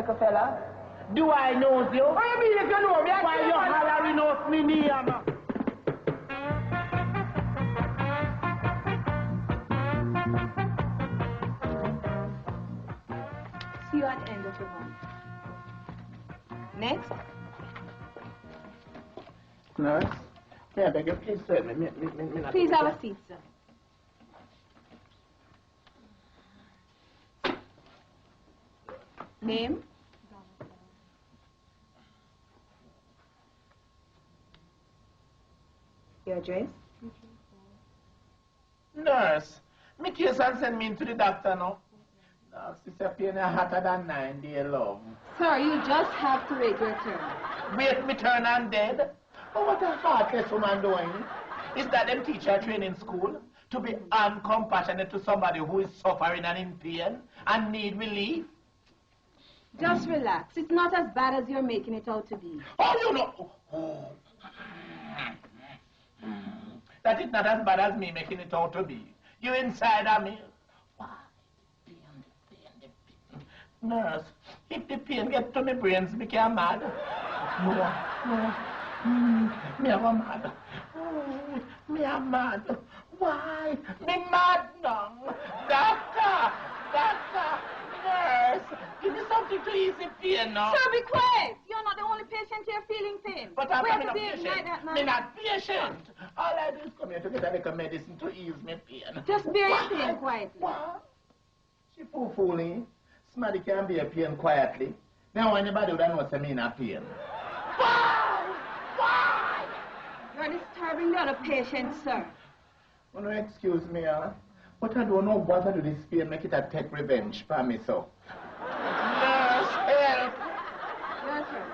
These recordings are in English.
little fella? Do I know you? What do you mean if you know me? Why you hollering out me name? See you at the end of the month. Next. Nurse, may I beg you, please tell me. Please have a seat, sir. Name? Your address? Nurse, me case and send me into the doctor now. No, sister pain hotter than 9 day love. Sir, you just have to wait your turn. Wait me turn and dead? Oh, what a heartless woman doing. Is that them teacher training school? To be uncompassionate to somebody who is suffering and in pain and need relief? Just relax. It's not as bad as you're making it out to be. Oh, you know. Oh. That is not as bad as me making it out to be. You inside of me. Why? The pain. Nurse, if the pain gets to my brains, me can mad. No. Me am mad. Oh, me am mad. Why? Me mad now. Doctor, nurse, give me something to ease the pain now. Sir, be quiet. You're not the only patient here feeling pain. But I'm not patient. Me not patient. All I do is come here to get a little medicine to ease my pain. Just bear your pain quietly. What? She fooling. Somebody can bear pain quietly. Now anybody would know say me in a pain. Why? You're disturbing the other patients, sir. Oh, no, excuse me, but I don't know what to do this pain make it a take revenge for me, so. Nurse, help! Your turn.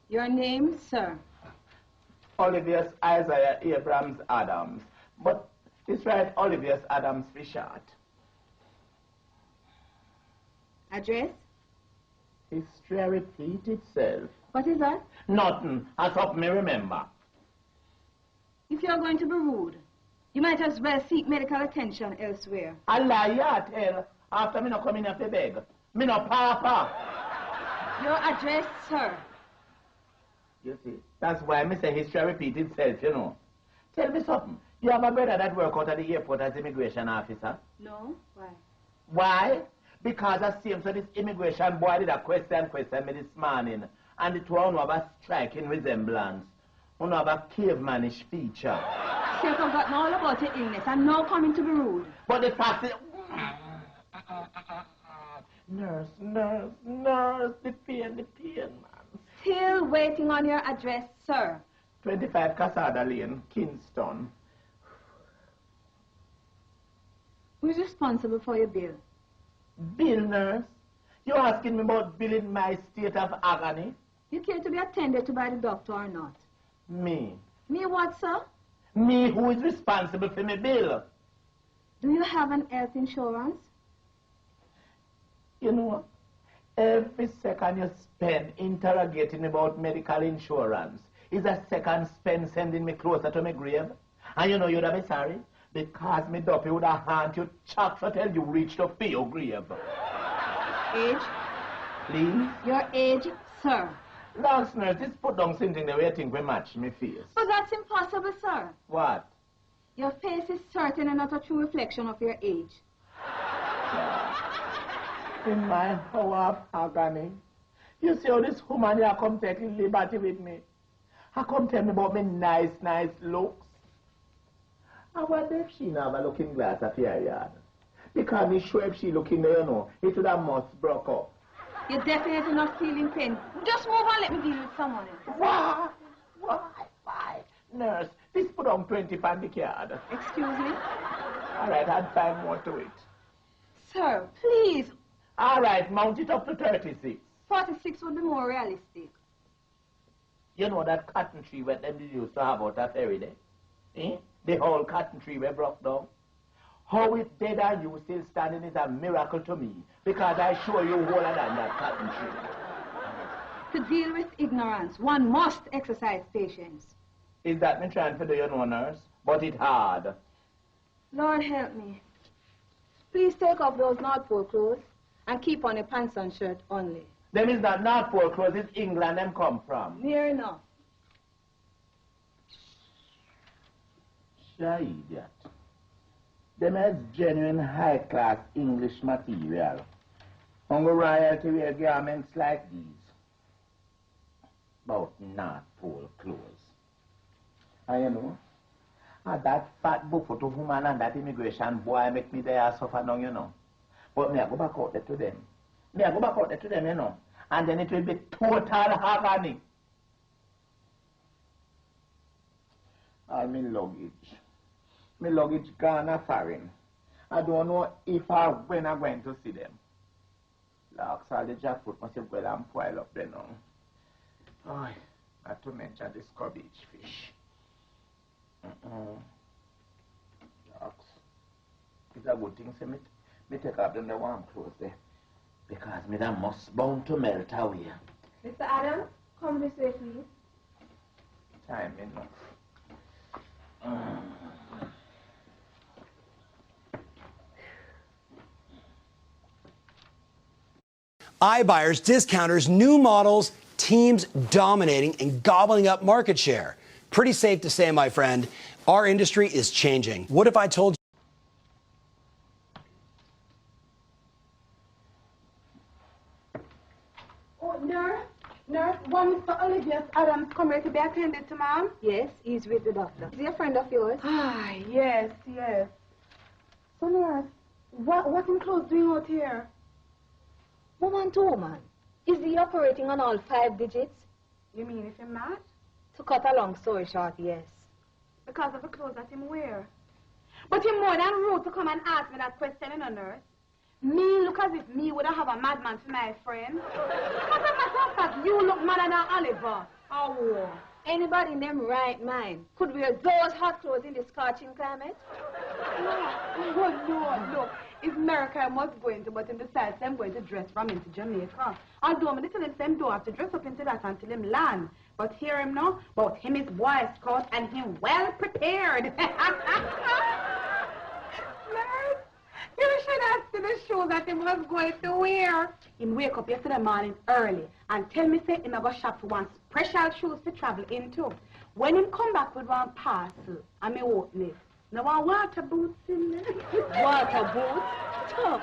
Your name, sir? Olivius Isaiah Abrams Adams. But it's right, Olivius Adams for short. Address? History repeat itself. What is that? Nothing. I thought me remember. If you're going to be rude, you might as well seek medical attention elsewhere. I lie ya tell. After me no come in here to beg. Me no papa. Your address, sir? You see, that's why me say history repeat itself, you know. Tell me something. You have a brother that work out at the airport as immigration officer? No. Why? Why? Because I see him, so this immigration boy did a question me this morning. And the two of them have a striking resemblance. One have a cavemanish feature. She have forgotten all about your illness and now coming to be rude. But the fact is... Nurse, the pain, man. Still waiting on your address, sir. 25 Casada Lane, Kingston. Who's responsible for your bill? Bill, nurse? You're asking me about bill in my state of agony? You care to be attended to by the doctor or not? Me? Me what, sir? Me who is responsible for my bill. Do you have an health insurance? You know, every second you spend interrogating about medical insurance is a second spent sending me closer to my grave. And you know you'd have be sorry? Because me duppy would have haunt you chock for till you reach to pay your grave. Age? Please? Your age, sir. Last nurse, this put down something the way you think we match me face. But that's impossible, sir. What? Your face is certainly not a true reflection of your age. In my hour of agony, you see how this woman here come take liberty with me. I come tell me about me nice looks. I wonder if she have a looking glass of your yard. Because me sure if she looking there, you know, it would have must broke up. You're definitely not feeling pain. Just move on, let me deal with someone else. Why? Nurse, this put on 20 pound the card. Excuse me? All right, add 5 more to it. Sir, please. All right, mount it up to 36. 46 would be more realistic. You know that cotton tree where them used to have out a ferry day? Eh? The whole cotton tree were broke down. How it dead and you still standing is a miracle to me, because I show you older than that cotton tree. To deal with ignorance, one must exercise patience. Is that me trying to do, you know, nurse? but it's hard. Lord help me. Please take off those North Pole clothes and keep on a pants and shirt only. Them is not North Pole clothes, it's England them come from. Near enough. Sure idiot. Them is genuine high-class English material. Only royalty wear garments like these. About North Pole clothes. And you know, that fat buffalo woman and that immigration boy make me there suffer now, you know. But me I go back out there to them. Me I go back out there to them, you know. And then it will be total agony. All my luggage. My luggage gone a foreign. I don't know if or when I'm going to see them. Locks all the jackfruit must have gone and pile up there now. Oh, not to mention this cabbage fish. Locks. It's a good thing, say me take off them the warm clothes there. Because me that must bound to melt away. Mr. Adams, come this way, please. Time enough. iBuyers, discounters, new models, teams dominating and gobbling up market share. Pretty safe to say, my friend, our industry is changing. What if I told you? Oh, nurse, one Mr. Olivier Adams come here to be attended to, ma'am? Yes, he's with the doctor. Is he a friend of yours? Ah, yes. So, nurse, what in clothes doing out here? Woman to woman. Is he operating on all 5 digits? You mean if him not? To cut a long story short, yes. Because of the clothes that him wear. But you're more than rude to come and ask me that question, you know, nurse. Me look as if me would have a madman for my friend. As a matter of fact, you look madder than Oliver. Oh. Anybody in them right mind could wear those hot clothes in this scorching climate? No. It's America I must go into, but in the South, I'm going to dress from into Jamaica. Although I'm little them don't have to dress up into that until him land. But hear him now, but him is Boy Scout and him well prepared. Nurse, you should ask to the show that him was going to wear. Him wake up yesterday morning early and tell me say him a go shop for one special shoes to travel into. When him come back with one parcel, I may open it. Now, water boots in there. Water boots? Oh.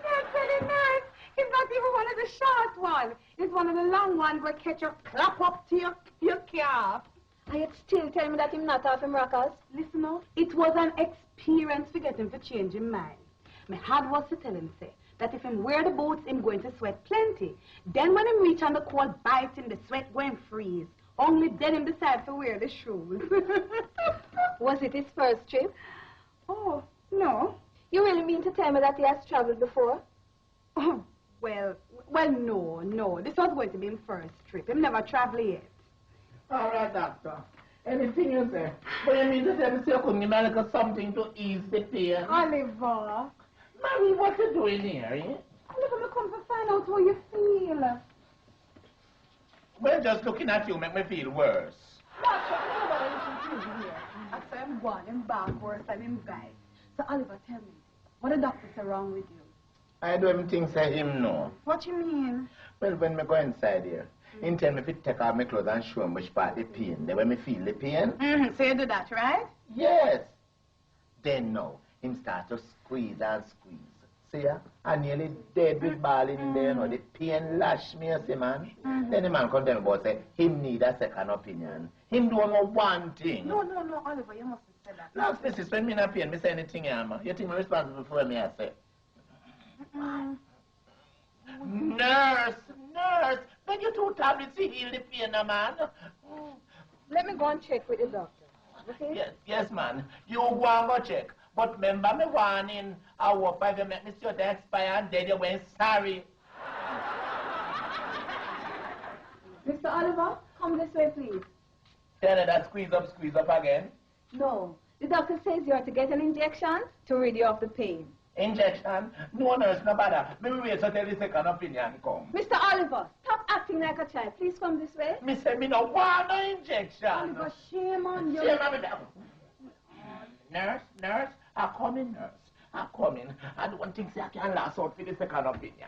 That's very nice. It's not even one of the short ones. It's one of the long ones where catch your clap up to your calf. Are you still telling me that him not off him rockers? Listen now, it was an experience to get him to change his mind. My hard was to tell him, say, that if him wear the boots, him going to sweat plenty. Then when him reach on the cold bite him, the sweat going freeze. Only then him decide to wear the shoes. Was it his first trip? Oh, no. You really mean to tell me that he has traveled before? Oh, well, no. This was going to be his first trip. Him never traveled yet. All right, doctor. Anything you say? But you mean to tell me you couldn't manage something to ease the pain? Oliver. Mommy, what you doing here, eh? Oliver, me come to find out how you feel. Well, just looking at you make me feel worse. Doctor, nobody listen to you here. After I'm gone, I'm back worse than him guy. So, Oliver, tell me, what the doctor say wrong with you? I don't even think say him no. What you mean? Well, when me go inside here, he tell me if take off my clothes and show him which part the pain. Then when me feel the pain, So you do that, right? yes. Then now, him start to squeeze and squeeze. See ya? I nearly dead with ball in there, you know. The pain lash me, you see, man. Then the man come tell me about say, him need a second opinion. Him don't know one thing. No, Oliver, you mustn't say that. Now, Mrs. when me not pain, me say anything here, man. You think me responsible for what me I say? Nurse, when you two tablets to heal the pain, man. Let me go and check with the doctor. Okay? Yes, man. You go and go check. But remember me warning, I hope if you make me sure to expire and then you went sorry. Mr. Oliver, come this way, please. Tell her that squeeze up again. No. The doctor says you are to get an injection to rid you of the pain. Injection? No, nurse, no bother. Maybe wait until the second opinion come. Mr. Oliver, stop acting like a child. Please come this way. Me say me no want no injection. Oliver, shame on you. Shame on me. Nurse, I come in, nurse. I come in. I don't think I can last out for the second opinion.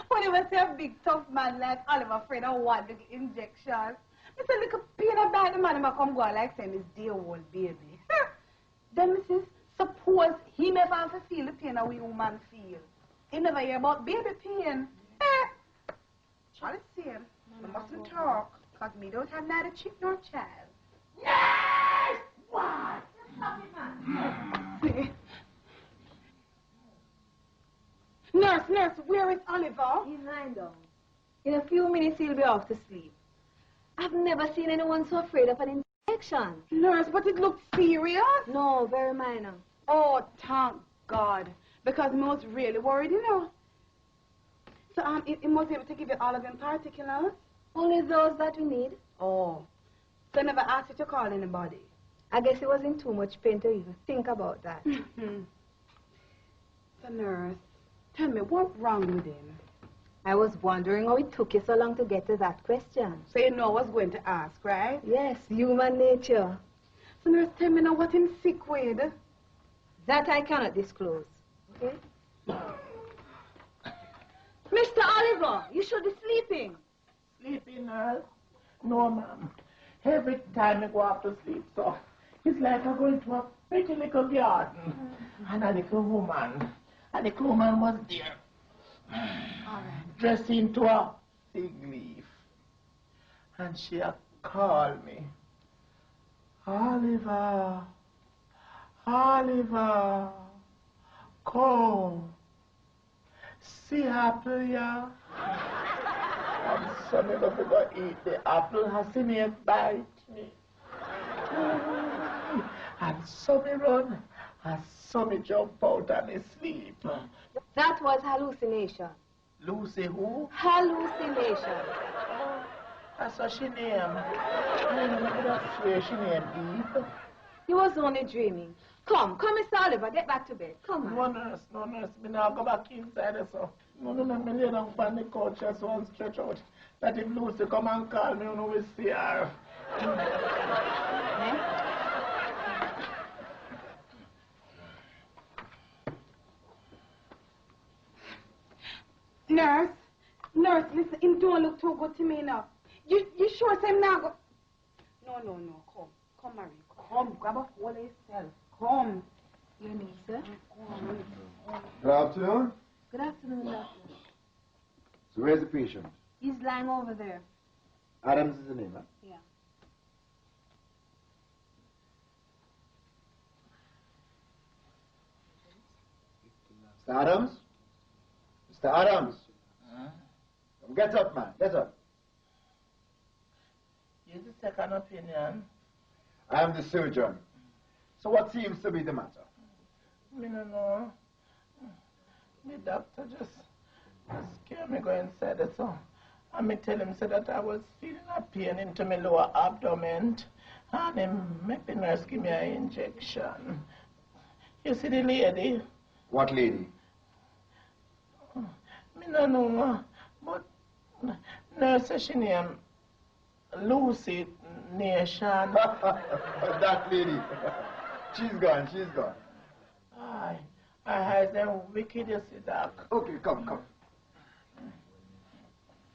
When you say a big tough man like Oliver afraid of what the injection. It's a little pain about the man who come go like saying his dear old baby. Then Mrs. Suppose he never have to feel the pain that we woman feel. He never hear about baby pain. Charlie said, I mustn't talk, because me don't have neither chick nor child. Yes! What? Nurse, where is Oliver? He's lying down. In a few minutes, he'll be off to sleep. I've never seen anyone so afraid of an injection. Nurse, but it looks serious. No, very minor. Oh, thank God. Because I was really worried, you know. So, it must be able to give you all of them particulars? Only those that we need. Oh. So I never asked you to call anybody? I guess he was in too much pain to even think about that. So, nurse, tell me, what's wrong with him? I was wondering how it took you so long to get to that question. So you know I was going to ask, right? Yes, human nature. So, nurse, tell me now what him sick with. That I cannot disclose. Okay? Mr. Oliver, you should be sleeping. Sleeping, nurse? No, ma'am. Every time I go off to sleep, so it's like I go into a pretty little garden. And a little woman. And the little woman was there. Dressed into a fig leaf. And she called me. Oliver, come. See apple, yeah? And so me go to go eat the apple, and see me bite me. And so me run, and so me jump out and me sleep. That was hallucination. Lucy who? Hallucination. That's what she named. I don't swear she named Eve. He was only dreaming. Come, Mr. Oliver, get back to bed. Come on. No nurse, me now go back inside so. No, me lay down on the couch just one stretch out. That if Lucy come and call me, you know we see her. Nurse, listen, him don't look too good to me now. You sure say him now go... No, come, Marie, come, grab a hold of yourself, come. Your name, sir? Good afternoon. Good afternoon, doctor. So where's the patient? He's lying over there. Adams is the name, huh? Yeah. Mr. Adams? Mr. Adams? Come, get up, man. Get up. Here's the second opinion. I am the surgeon. So what seems to be the matter? Me no know. The doctor just scared me go inside there, so I me tell him say that I was feeling a pain into my lower abdomen, and him make the nurse give me an injection. You see the lady? What lady? Me no know, but nurse say she name Lucy Nation. That lady. She's gone. Aye, I heard them wicked, you see, doc. Okay, come.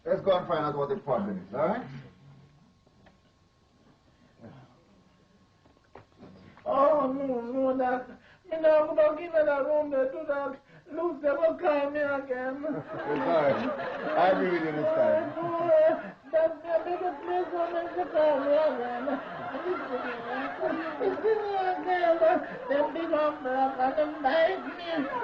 Let's go and find out what the problem is, all right? Oh, no, doc. Me now go give her that room there to doc. Lucy will call me again. It's all right. I agree with you this time. That's the biggest place for me to call me again. It's me again. Them big umbrella and them bite me.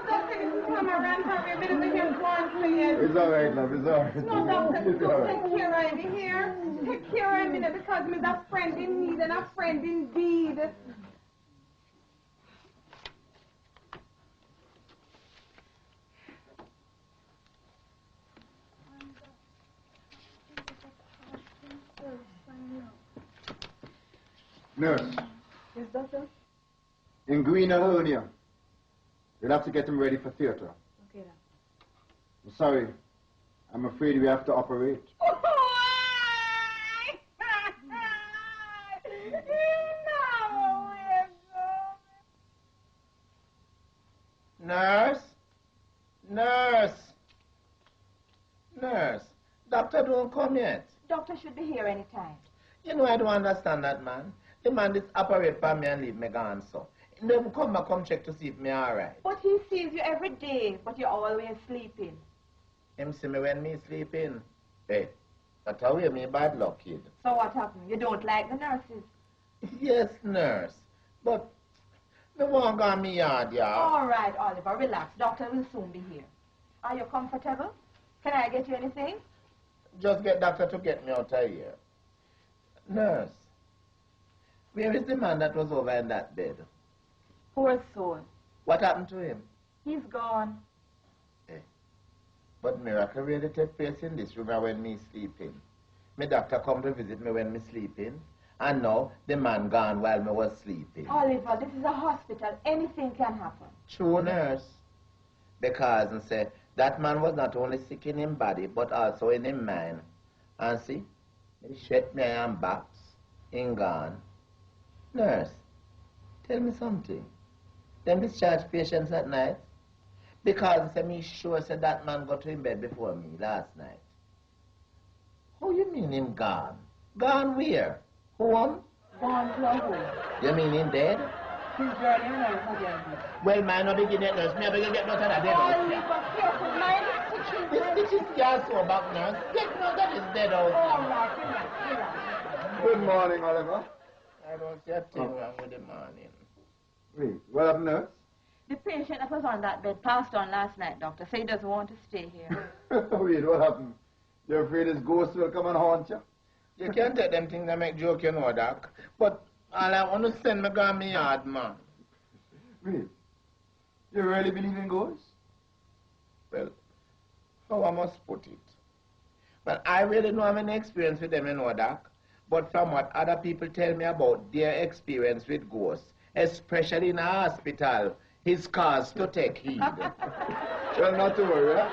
Doctor, come around for me a minute to get one, please. It's all right, love. It's all right. No, doctor, It's all don't right. take care of me here. Take care of me now because I'm a friend in need and a friend indeed. Nurse, doctor? In green hernia. We'll have to get him ready for theater. Okay, then. I'm sorry. I'm afraid we have to operate. Nurse? Nurse? Nurse? Doctor don't come yet. Doctor should be here any time. You know, I don't understand that, man. The man did operate for me and leave me gone, so. He never come back, come check to see if me alright. But he sees you every day, but you're always sleeping. Him see me when me sleeping. Hey, that's how you me bad luck, kid. So what happened? You don't like the nurses? Yes, nurse. But me won't go on me yard, yeah. All right, Oliver, relax. Doctor will soon be here. Are you comfortable? Can I get you anything? Just get doctor to get me out of here. Nurse, where is the man that was over in that bed? Poor soul. What happened to him? He's gone. But miracle really take place in this room when me sleeping. My doctor come to visit me when me sleeping. And now the man gone while me was sleeping. Oliver, this is a hospital. Anything can happen. True, nurse. Because and say that man was not only sick in his body, but also in his mind. And see, he shut me and baps, in gone. Nurse, tell me something. Them discharge patients at night? Because say me sure said that man got to in bed before me last night. How you mean him gone? Gone where? Home? Gone to a home. You mean him dead? He's dead in nurse again. Well, man, no begin it, nurse. Me begin get no to that dead out. Oliver, careful. Mind the stitching. This stitch is gas so back, nurse. Get no that is dead out. All right, relax. Good morning, Oliver. I don't see a thing wrong with the morning. Wait, what happened, nurse? The patient that was on that bed passed on last night, doctor. So he doesn't want to stay here. Wait, what happened? You're afraid his ghost will come and haunt you? You can't take them things that make joke, you know, doc. But all I want to send me gone me yard, man. Wait, you really believe in ghosts? Well, how I must put it? Well, I really don't have any experience with them, you know, doc. But from what other people tell me about their experience with ghosts, especially in a hospital, it's cause to take heed. Well, not to worry, eh?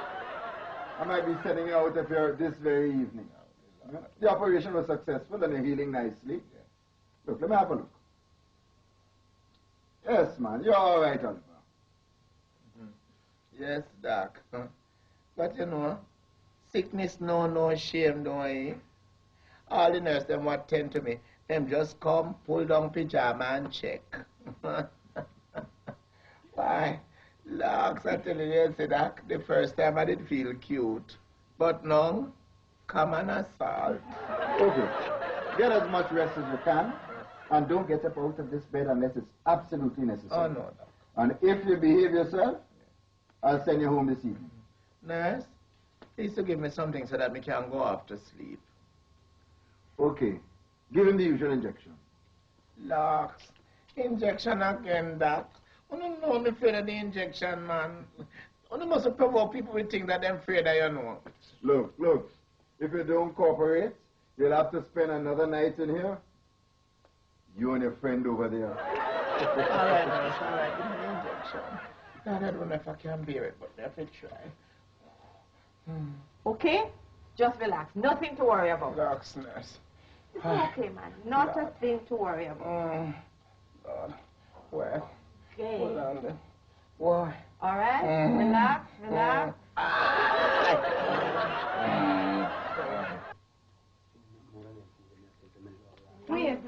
I might be sending you out of here this very evening. The operation was successful and you're healing nicely. Look, let me have a look. Yes, man, you're all right, Oliver. Yes, doc. But you know, sickness no shame, don't it? All the nurses them what tend to me, them just come, pull down pyjama and check. Why, locks, I tell you, say that the first time I did feel cute. But now, come and assault. Okay, get as much rest as you can and don't get up out of this bed unless it's absolutely necessary. Oh, no, doc. And if you behave yourself, I'll send you home this evening. Nurse, please to give me something so that me can go off to sleep. Okay, give him the usual injection. Locks, injection again, doc. You don't know me afraid of the injection, man. You must provoke people to think that they're afraid of you know. Look, if you don't cooperate, you'll have to spend another night in here. You and your friend over there. All right, nurse, all right, give me the injection. God, I don't know if I can bear it, but I have to try. Okay? Just relax. Nothing to worry about. Locks, nurse. It's okay, man. Not a thing to worry about. God. Well, Okay. hold on then. Why? All right? Relax, relax. Wait.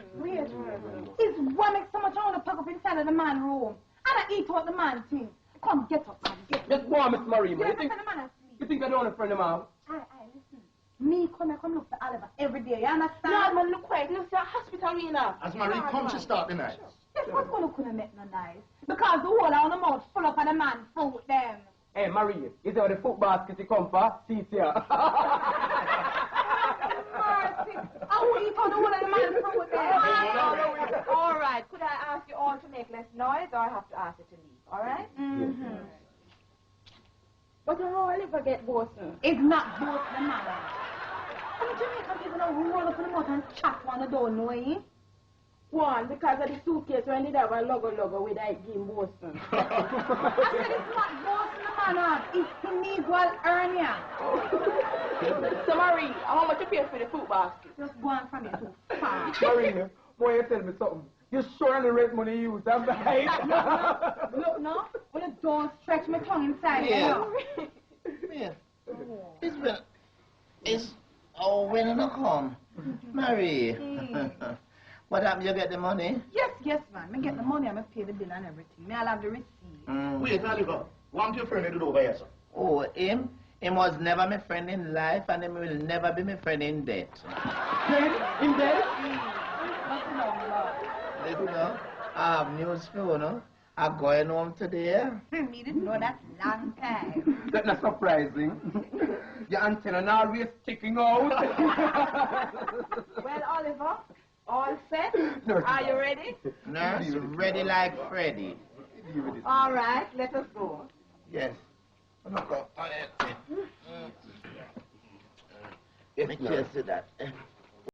It's what makes so much I want to pack up inside of the man room. And I eat what the man thinks. Come, get up, man. Get up. Just go on, Miss Marie, man. Get up, the man asleep. You think I don't want a friend of mine? Aye, listen. Me come look for Oliver every day, you understand? No, man, look quiet. Look, it's a hospital, we know. As Marie comes, she start the night. Yes, what's going to couldn't make no nice? Because the whole of the mouth full up of the man food, them. Hey, Marie, is there the foot basket you come for? See it here. Mercy. I will eat all the whole of the man food, them. All right. Could I ask you all to make less noise, or I have to ask you to leave? All right? Mm-hmm. But how Oliver get Boston? It's not both the man. And Jamaican people don't roll up in the mouth and chat when they don't know, eh? One, because of the suitcase when they have a logo with that game Boston. I said it's not Boston, man. It's Senegal hernia. So, Marie, how much you pay for the food basket? Just go on from here too far. Maria, boy, you tell me something. You surely rate money you use, I'm right. Look, no. Well, don't stretch my tongue inside. Yeah. You know? Yeah. When you come? Mary. What happened? You get the money? Yes, man. I get the money, I'm pay the bill and everything. I'll have the receipt. Wait, Oliver. What your friend do over here, sir? Oh, him? Him was never my friend in life, and him will never be my friend in death. In debt? Listen, I have news for you, no? I'm going home today. Me didn't know that long time. That's not surprising. Your antenna always sticking out. Well, Oliver, all set? Are you ready? Nurse, ready like Freddy. All right, let us go. Yes. Look up. Make sure you see that.